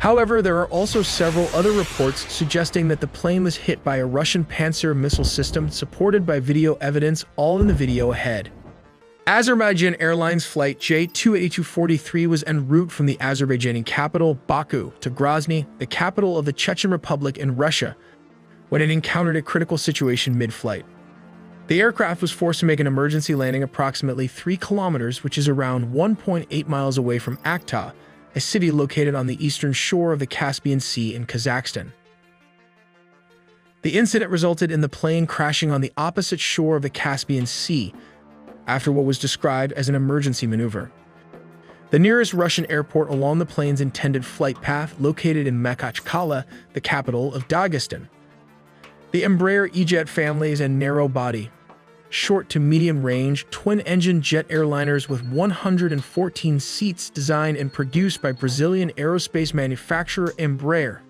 However, there are also several other reports suggesting that the plane was hit by a Russian Panzer missile system supported by video evidence, all in the video ahead. Azerbaijan Airlines Flight J28243 was en route from the Azerbaijani capital, Baku, to Grozny, the capital of the Chechen Republic in Russia, when it encountered a critical situation mid-flight. The aircraft was forced to make an emergency landing approximately 3 kilometers, which is around 1.8 miles away from Aktau, a city located on the eastern shore of the Caspian Sea in Kazakhstan. The incident resulted in the plane crashing on the opposite shore of the Caspian Sea, after what was described as an emergency maneuver. The nearest Russian airport along the plane's intended flight path, located in Makhachkala, the capital of Dagestan. The Embraer E-Jet family is a narrow-body, short to medium-range, twin-engine jet airliners with 114 seats designed and produced by Brazilian aerospace manufacturer Embraer.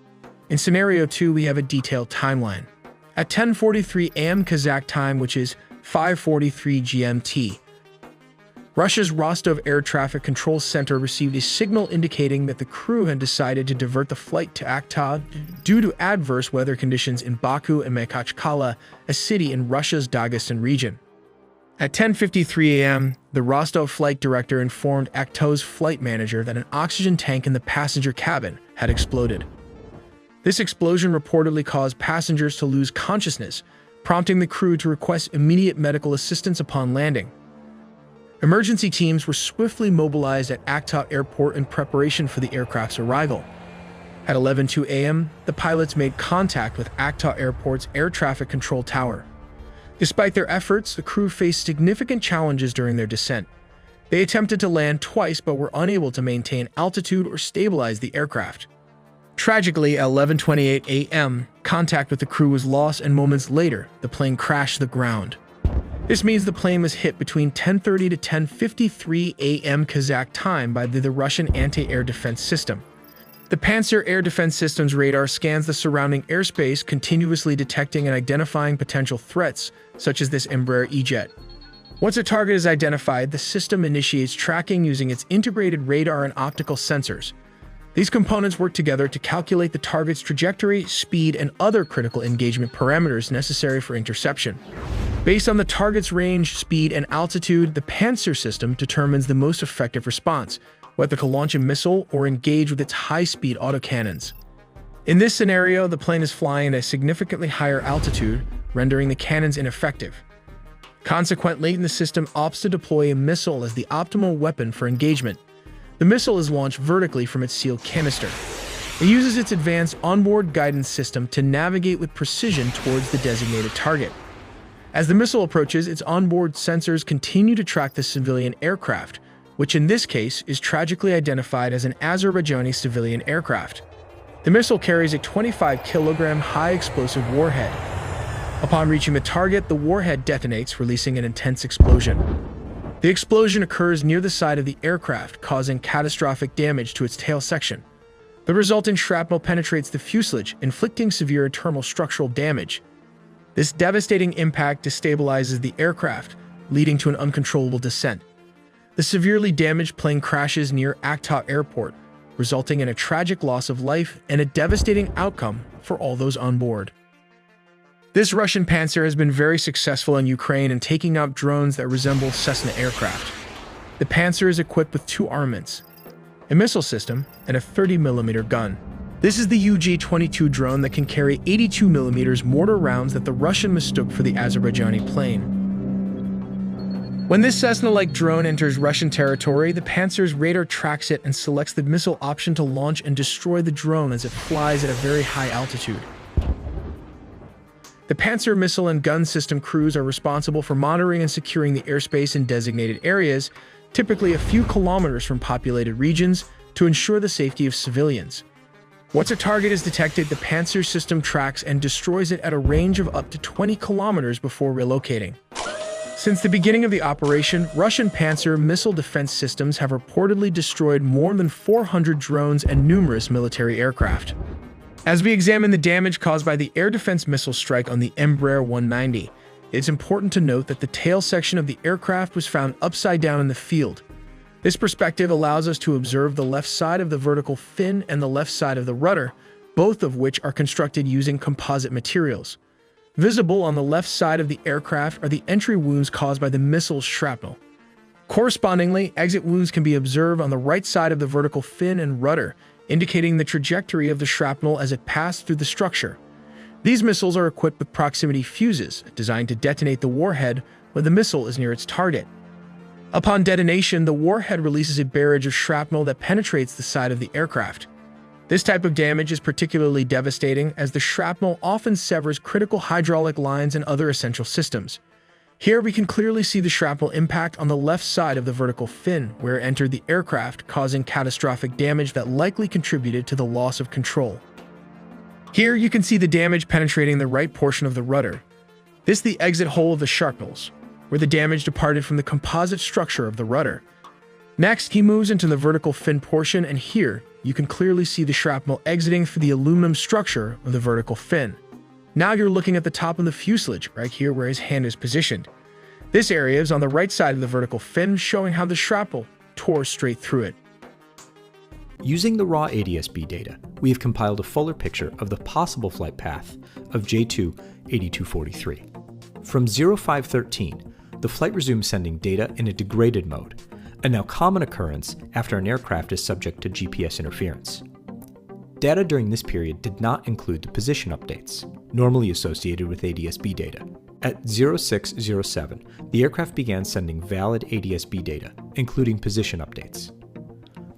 In Scenario 2, we have a detailed timeline. At 10:43 a.m. Kazakh time, which is 5:43 GMT, Russia's Rostov Air Traffic Control Center received a signal indicating that the crew had decided to divert the flight to Aktau due to adverse weather conditions in Baku and Makhachkala, a city in Russia's Dagestan region. At 10:53 a.m., the Rostov flight director informed Aktau's flight manager that an oxygen tank in the passenger cabin had exploded. This explosion reportedly caused passengers to lose consciousness, prompting the crew to request immediate medical assistance upon landing. Emergency teams were swiftly mobilized at Aktau Airport in preparation for the aircraft's arrival. At 11:02 a.m., the pilots made contact with Aktau Airport's air traffic control tower. Despite their efforts, the crew faced significant challenges during their descent. They attempted to land twice but were unable to maintain altitude or stabilize the aircraft. Tragically, at 11:28 a.m., contact with the crew was lost, and moments later, the plane crashed to the ground. This means the plane was hit between 10:30 to 10:53 a.m. Kazakh time by the Russian anti-air defense system. The Panzer Air Defense System's radar scans the surrounding airspace, continuously detecting and identifying potential threats, such as this Embraer E-Jet. Once a target is identified, the system initiates tracking using its integrated radar and optical sensors. These components work together to calculate the target's trajectory, speed, and other critical engagement parameters necessary for interception. Based on the target's range, speed, and altitude, the Panzer system determines the most effective response, whether to launch a missile or engage with its high-speed autocannons. In this scenario, the plane is flying at a significantly higher altitude, rendering the cannons ineffective. Consequently, the system opts to deploy a missile as the optimal weapon for engagement. The missile is launched vertically from its sealed canister. It uses its advanced onboard guidance system to navigate with precision towards the designated target. As the missile approaches, its onboard sensors continue to track the civilian aircraft, which in this case is tragically identified as an Azerbaijani civilian aircraft. The missile carries a 25-kilogram high-explosive warhead. Upon reaching the target, the warhead detonates, releasing an intense explosion. The explosion occurs near the side of the aircraft, causing catastrophic damage to its tail section. The resulting shrapnel penetrates the fuselage, inflicting severe internal structural damage. This devastating impact destabilizes the aircraft, leading to an uncontrollable descent. The severely damaged plane crashes near Aktau Airport, resulting in a tragic loss of life and a devastating outcome for all those on board. This Russian Panzer has been very successful in Ukraine in taking out drones that resemble Cessna aircraft. The Panzer is equipped with 2 armaments, a missile system and a 30mm gun. This is the UG-22 drone that can carry 82mm mortar rounds that the Russian mistook for the Azerbaijani plane. When this Cessna-like drone enters Russian territory, the Panzer's radar tracks it and selects the missile option to launch and destroy the drone as it flies at a very high altitude. The Panzer missile and gun system crews are responsible for monitoring and securing the airspace in designated areas, typically a few kilometers from populated regions, to ensure the safety of civilians. Once a target is detected, the Panzer system tracks and destroys it at a range of up to 20 kilometers before relocating. Since the beginning of the operation, Russian Panzer missile defense systems have reportedly destroyed more than 400 drones and numerous military aircraft. As we examine the damage caused by the air defense missile strike on the Embraer 190, it's important to note that the tail section of the aircraft was found upside down in the field. This perspective allows us to observe the left side of the vertical fin and the left side of the rudder, both of which are constructed using composite materials. Visible on the left side of the aircraft are the entry wounds caused by the missile's shrapnel. Correspondingly, exit wounds can be observed on the right side of the vertical fin and rudder, indicating the trajectory of the shrapnel as it passed through the structure. These missiles are equipped with proximity fuses, designed to detonate the warhead when the missile is near its target. Upon detonation, the warhead releases a barrage of shrapnel that penetrates the side of the aircraft. This type of damage is particularly devastating as the shrapnel often severs critical hydraulic lines and other essential systems. Here we can clearly see the shrapnel impact on the left side of the vertical fin, where it entered the aircraft, causing catastrophic damage that likely contributed to the loss of control. Here you can see the damage penetrating the right portion of the rudder. This is the exit hole of the shrapnels, where the damage departed from the composite structure of the rudder. Next, he moves into the vertical fin portion, and here you can clearly see the shrapnel exiting through the aluminum structure of the vertical fin. Now you're looking at the top of the fuselage, right here where his hand is positioned. This area is on the right side of the vertical fin, showing how the shrapnel tore straight through it. Using the raw ADS-B data, we have compiled a fuller picture of the possible flight path of J2-8243. From 0513, the flight resumes sending data in a degraded mode, a now common occurrence after an aircraft is subject to GPS interference. Data during this period did not include the position updates, normally associated with ADS-B data. At 0607, the aircraft began sending valid ADS-B data, including position updates.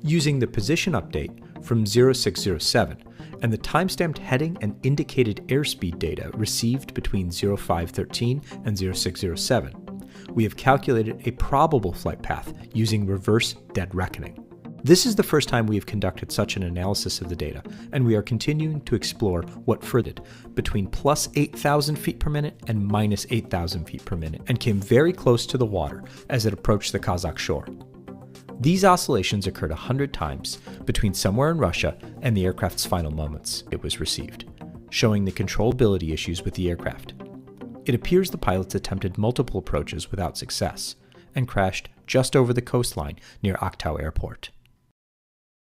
Using the position update from 0607 and the timestamped heading and indicated airspeed data received between 0513 and 0607, we have calculated a probable flight path using reverse dead reckoning. This is the first time we have conducted such an analysis of the data, and we are continuing to explore what further between plus 8,000 feet per minute and minus 8,000 feet per minute, and came very close to the water as it approached the Kazakh shore. These oscillations occurred 100 times between somewhere in Russia and the aircraft's final moments it was received, showing the controllability issues with the aircraft. It appears the pilots attempted multiple approaches without success and crashed just over the coastline near Aktau Airport.